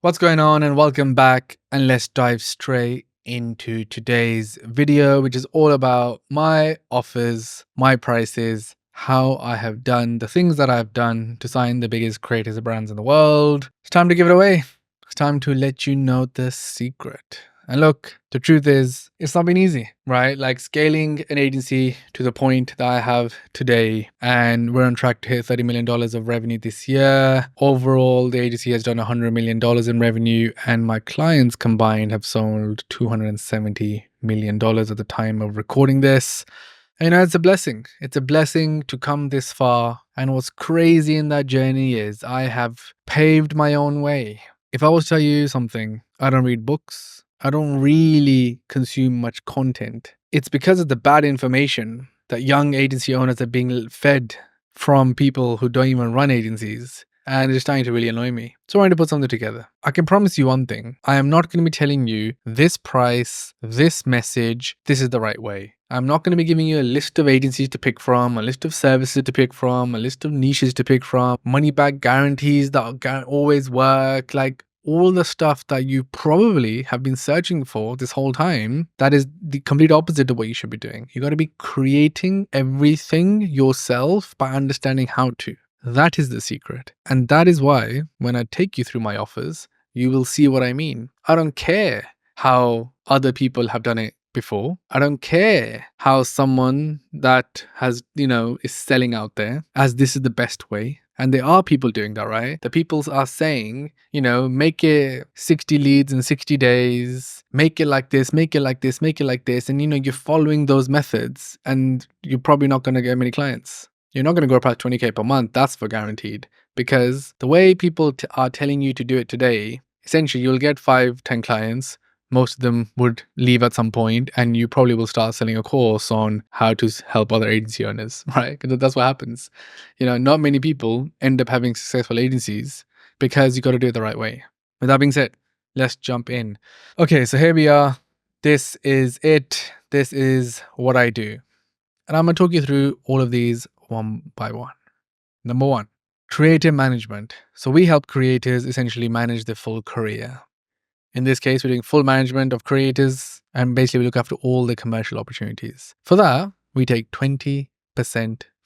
What's going on, and welcome back, and let's dive straight into today's video, which is all about my offers, my prices, how I have done the things that I've done to sign the biggest creators and brands in the world. It's time to give it away. It's time to let you know the secret. And look, the truth is, it's not been easy, right? Like scaling an agency to the point that I have today, and we're on track to hit $30 million of revenue this year. Overall, the agency has done $100 million in revenue, and my clients combined have sold $270 million at the time of recording this. And it's a blessing. It's a blessing to come this far. And what's crazy in that journey is I have paved my own way. If I was to tell you something, I don't read books. I don't really consume much content. It's because of the bad information that young agency owners are being fed from people who don't even run agencies. And it's starting to really annoy me. So I wanted to put something together. I can promise you one thing. I am not going to be telling you this price, this message, this is the right way. I'm not going to be giving you a list of agencies to pick from, a list of services to pick from, a list of niches to pick from, money back guarantees that always work, like all the stuff that you probably have been searching for this whole time. That is the complete opposite of what you should be doing. You got to be creating everything yourself by understanding how to. That is the secret. And that is why when I take you through my offers, you will see what I mean. I don't care how other people have done it before. I don't care how someone that has, is selling out there as this is the best way. And there are people doing that, right? The people are saying, make it 60 leads in 60 days, make it like this, make it like this, make it like this. And, you're following those methods and you're probably not going to get many clients. You're not going to grow past 20K per month. That's for guaranteed. Because the way people are telling you to do it today, essentially you'll get 5-10 clients. Most of them would leave at some point, and you probably will start selling a course on how to help other agency owners, right? Because that's what happens. Not many people end up having successful agencies because you got to do it the right way. With that being said, let's jump in. Okay, so here we are. This is it. This is what I do. And I'm going to talk you through all of these one by one. Number one, creative management. So we help creators essentially manage their full career. In this case, we're doing full management of creators, and basically we look after all the commercial opportunities. For that, we take 20%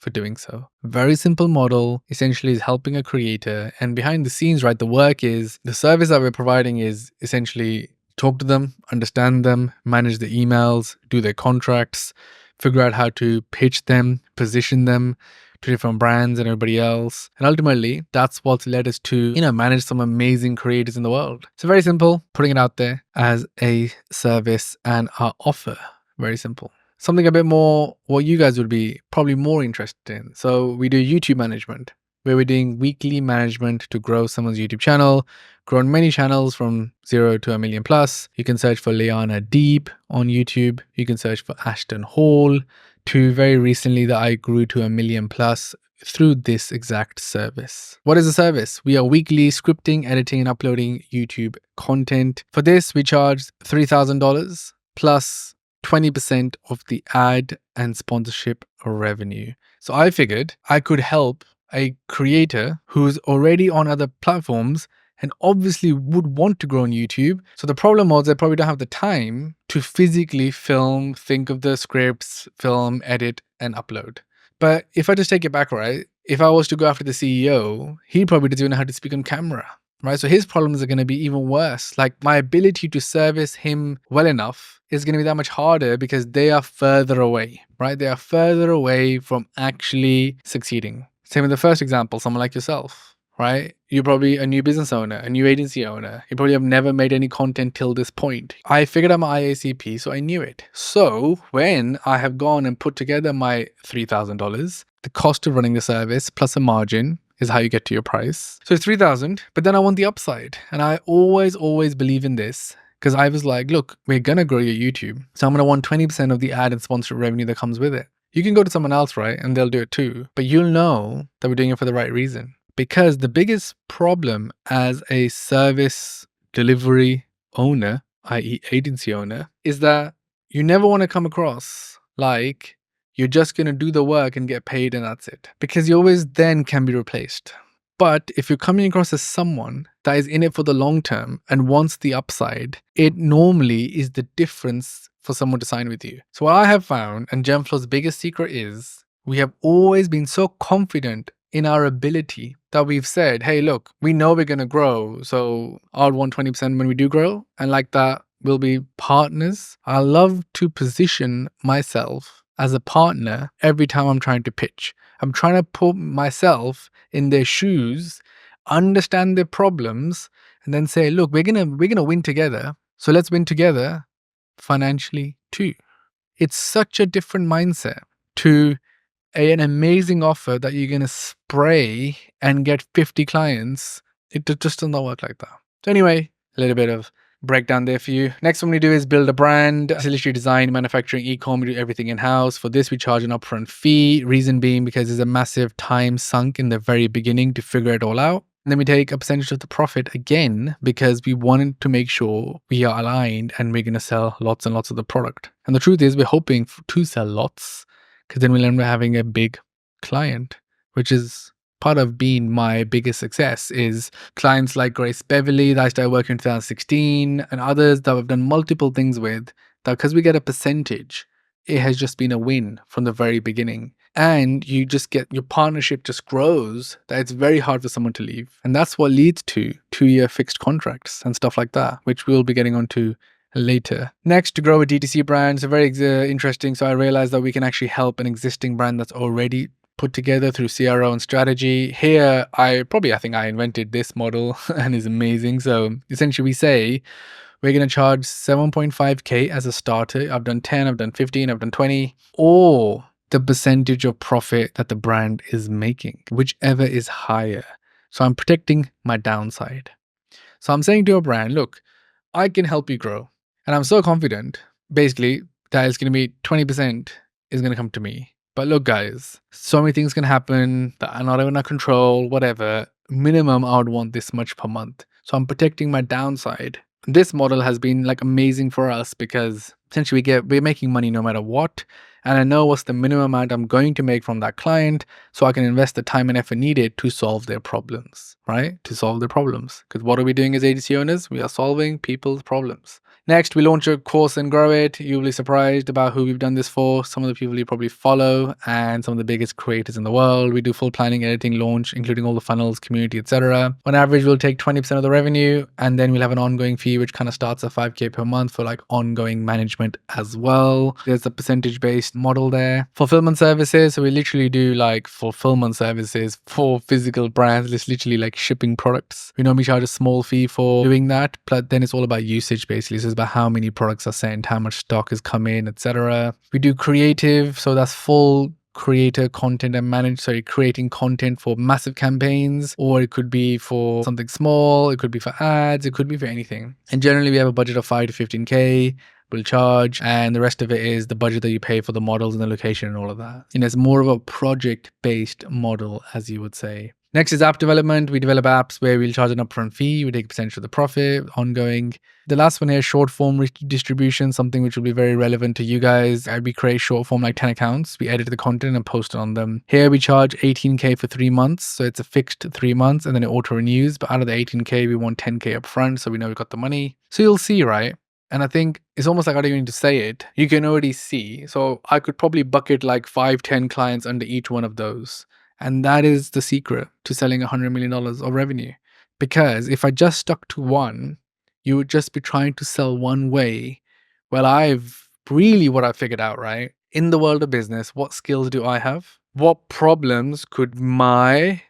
for doing so. Very simple model, essentially is helping a creator, and behind the scenes, right, the work is, the service that we're providing is essentially talk to them, understand them, manage the emails, do their contracts, figure out how to pitch them, position them to different brands and everybody else. And ultimately, that's what's led us to, manage some amazing creators in the world. So very simple, putting it out there as a service and our offer. Very simple. Something a bit more what you guys would be probably more interested in. So we do YouTube management, where we're doing weekly management to grow someone's YouTube channel, grown many channels from 0 to 1 million plus. You can search for Liana Deep on YouTube. You can search for Ashton Hall, to very recently that I grew to 1 million plus through this exact service. What is the service? We are weekly scripting, editing, and uploading YouTube content. For this, we charge $3,000 plus 20% of the ad and sponsorship revenue. So I figured I could help a creator who's already on other platforms and obviously would want to grow on YouTube. So the problem was they probably don't have the time to physically film, think of the scripts, film, edit, and upload. But if I just take it back, right, if I was to go after the CEO, he probably doesn't know how to speak on camera, right? So his problems are going to be even worse. Like my ability to service him well enough is going to be that much harder because they are further away, right? They are further away from actually succeeding. Same with the first example, someone like yourself, right? You're probably a new business owner, a new agency owner. You probably have never made any content till this point. I figured out my IACP, so I knew it. So when I have gone and put together my $3,000, the cost of running the service plus a margin is how you get to your price. So it's $3,000, but then I want the upside. And I always believe in this because I was like, look, we're going to grow your YouTube. So I'm going to want 20% of the ad and sponsorship revenue that comes with it. You can go to someone else, right? And they'll do it too. But you'll know that we're doing it for the right reason. Because the biggest problem as a service delivery owner, i.e. agency owner, is that you never want to come across like you're just going to do the work and get paid and that's it. Because you always then can be replaced. But if you're coming across as someone that is in it for the long term and wants the upside, it normally is the difference for someone to sign with you. So what I have found, and Genflow's biggest secret is, we have always been so confident in our ability that we've said, hey, look, we know we're going to grow. So I'll want 20% when we do grow. And like that, we'll be partners. I love to position myself as a partner every time I'm trying to pitch. I'm trying to put myself in their shoes, understand their problems, and then say, look, we're gonna win together. So let's win together financially too. It's such a different mindset to an amazing offer that you're gonna spray and get 50 clients. It just does not work like that. So anyway, a little bit of breakdown there for you. Next one we do is build a brand. It's literally design, manufacturing, ecom. We do everything in-house. For this, we charge an upfront fee. Reason being because there's a massive time sunk in the very beginning to figure it all out. And then we take a percentage of the profit again because we wanted to make sure we are aligned and we're going to sell lots and lots of the product. And the truth is we're hoping to sell lots because then we'll end up having a big client, which is part of being my biggest success is clients like Grace Beverly that I started working in 2016 and others that I've done multiple things with, that because we get a percentage, it has just been a win from the very beginning. And you just get, your partnership just grows, that it's very hard for someone to leave. And that's what leads to 2-year fixed contracts and stuff like that, which we'll be getting onto later. Next, to grow a DTC brand. So very interesting. So I realized that we can actually help an existing brand that's already put together through CRO and strategy. Here, I think I invented this model and it's amazing. So essentially we say, we're going to charge 7.5K as a starter. I've done 10, I've done 15, I've done 20, or the percentage of profit that the brand is making, whichever is higher. So I'm protecting my downside. So I'm saying to a brand, look, I can help you grow. And I'm so confident, basically, that it's going to be 20% is going to come to me. But look, guys, so many things can happen that are not in our control, whatever. Minimum, I would want this much per month. So I'm protecting my downside. This model has been like amazing for us because essentially we're making money no matter what. And I know what's the minimum amount I'm going to make from that client so I can invest the time and effort needed to solve their problems, right? To solve their problems. Because what are we doing as agency owners? We are solving people's problems. Next, we launch a course and grow it. You'll be surprised about who we've done this for. Some of the people you probably follow and some of the biggest creators in the world. We do full planning, editing, launch, including all the funnels, community, etc. On average, we'll take 20% of the revenue and then we'll have an ongoing fee, which kind of starts at 5K per month for like ongoing management as well. There's a percentage-based model there. Fulfillment services. So we literally do like fulfillment services for physical brands. It's literally like shipping products. We normally charge a small fee for doing that, but then it's all about usage basically. So about how many products are sent, how much stock has come in, etc. We do creative, so that's full creator content and creating content for massive campaigns, or it could be for something small, it could be for ads, it could be for anything. And generally we have a budget of 5 to 15K we'll charge, and the rest of it is the budget that you pay for the models and the location and all of that. And it's more of a project-based model, as you would say. Next is app development. We develop apps where we'll charge an upfront fee. We take a percentage of the profit, ongoing. The last one here is short form distribution, something which will be very relevant to you guys. We create short form like 10 accounts. We edit the content and post it on them. Here we charge 18K for 3 months. So it's a fixed 3 months and then it auto renews. But out of the 18K, we want 10K upfront. So we know we got the money. So you'll see, right? And I think it's almost like I don't even need to say it. You can already see. So I could probably bucket like 5-10 clients under each one of those. And that is the secret to selling $100 million of revenue. Because if I just stuck to one, you would just be trying to sell one way. Well, what I figured out, right? In the world of business, what skills do I have? What problems could my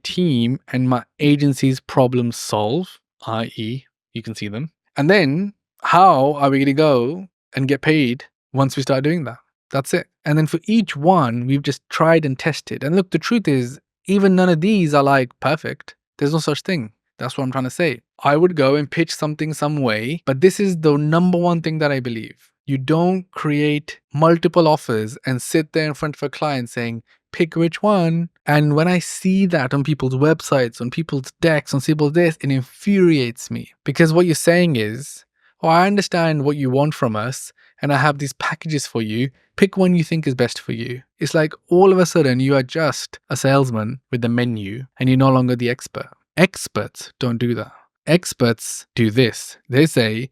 team and my agency's problems solve? I.e., you can see them. And then how are we going to go and get paid once we start doing that? That's it. And then for each one, we've just tried and tested. And look, the truth is, even none of these are like perfect. There's no such thing. That's what I'm trying to say. I would go and pitch something some way, but this is the number one thing that I believe. You don't create multiple offers and sit there in front of a client saying, pick which one. And when I see that on people's websites, on people's decks, on people's this, it infuriates me. Because what you're saying is, oh, I understand what you want from us, and I have these packages for you. Pick one you think is best for you. It's like all of a sudden you are just a salesman with the menu and you're no longer the expert. Experts don't do that. Experts do this. They say,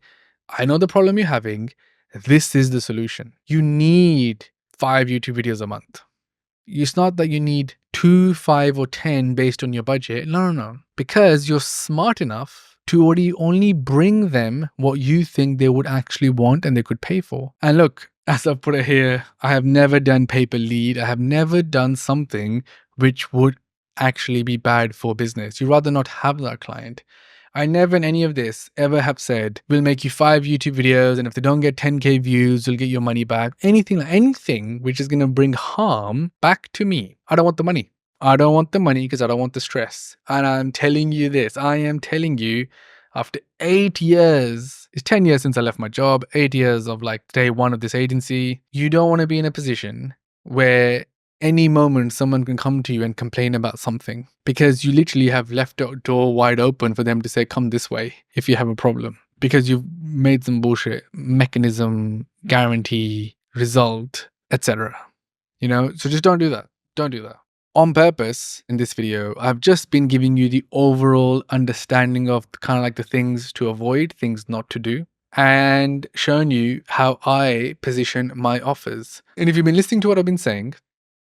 I know the problem you're having. This is the solution. You need 5 YouTube videos a month. It's not that you need 2, 5, or 10 based on your budget. No. Because you're smart enough to already only bring them what you think they would actually want and they could pay for. And look, as I put it here, I have never done pay-per lead. I have never done something which would actually be bad for business. You'd rather not have that client. I never in any of this ever have said, we'll make you 5 YouTube videos and if they don't get 10K views, you'll get your money back. Anything which is going to bring harm back to me. I don't want the money. I don't want the money because I don't want the stress. And I'm telling you this, I am telling you, after 8 years, it's 10 years since I left my job, 8 years of like day one of this agency, you don't want to be in a position where any moment someone can come to you and complain about something because you literally have left a door wide open for them to say, come this way if you have a problem because you've made some bullshit mechanism, guarantee, result, etc. So just don't do that. Don't do that. On purpose, in this video, I've just been giving you the overall understanding of kind of like the things to avoid, things not to do, and shown you how I position my offers. And if you've been listening to what I've been saying,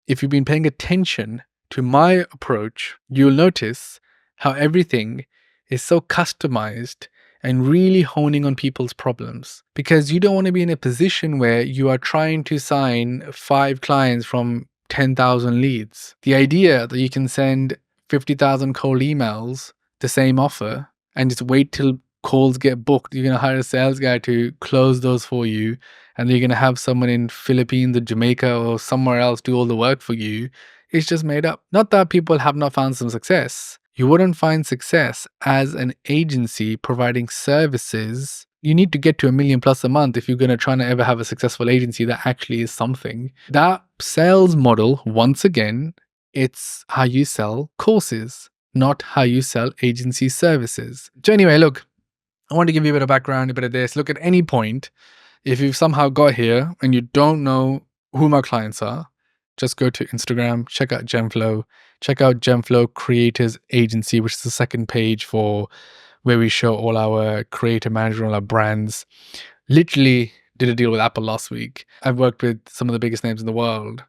if you've been paying attention to my approach, you'll notice how everything is so customized and really honing on people's problems. Because you don't want to be in a position where you are trying to sign 5 clients from 10,000 leads. The idea that you can send 50,000 cold emails, the same offer, and just wait till calls get booked. You're going to hire a sales guy to close those for you. And you're going to have someone in Philippines or Jamaica or somewhere else do all the work for you. It's just made up. Not that people have not found some success. You wouldn't find success as an agency providing services. You need to get to $1 million plus a month if you're going to try to ever have a successful agency that actually is something. That sales model, once again, it's how you sell courses, not how you sell agency services. So anyway, look, I want to give you a bit of background, a bit of this. Look, at any point, if you've somehow got here and you don't know who my clients are, just go to Instagram, check out Genflow, check out Genflow Creators Agency, which is the second page for where we show all our creator management, all our brands. Literally did a deal with Apple last week. I've worked with some of the biggest names in the world.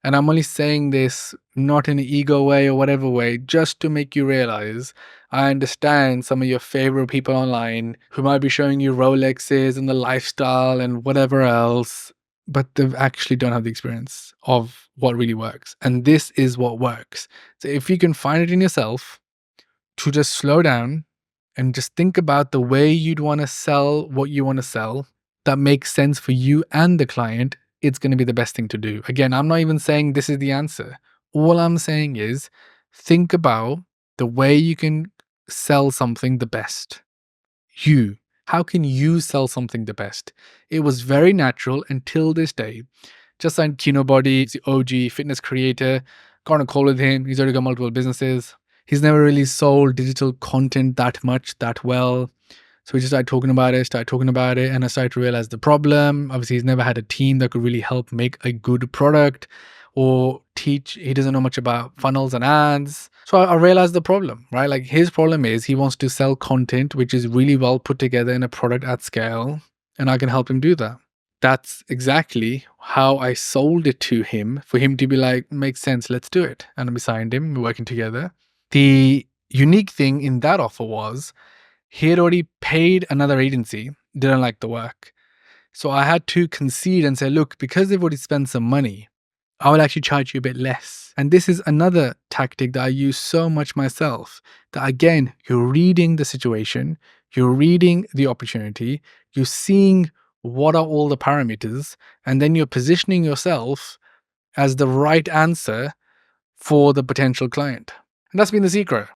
And I'm only saying this not in an ego way or whatever way, just to make you realize I understand some of your favorite people online who might be showing you Rolexes and the lifestyle and whatever else, but they actually don't have the experience of what really works. And this is what works. So if you can find it in yourself to just slow down and just think about the way you'd want to sell what you want to sell that makes sense for you and the client, it's going to be the best thing to do. Again, I'm not even saying this is the answer. All I'm saying is think about the way you can sell something the best. How can you sell something the best? It was very natural until this day. Just signed Kino Body, the OG fitness creator. Got on a call with him. He's already got multiple businesses. He's never really sold digital content that much, that well. So we just started talking about it, and I started to realize the problem. Obviously, he's never had a team that could really help make a good product or teach. He doesn't know much about funnels and ads. So I realized the problem, right? Like his problem is he wants to sell content which is really well put together in a product at scale, and I can help him do that. That's exactly how I sold it to him, for him to be like, makes sense, let's do it. And we signed him, we're working together. The unique thing in that offer was he had already paid another agency, didn't like the work. So I had to concede and say, look, because they've already spent some money, I will actually charge you a bit less. And this is another tactic that I use so much myself, that again, you're reading the situation, you're reading the opportunity, you're seeing what are all the parameters, and then you're positioning yourself as the right answer for the potential client. And that's been the secret.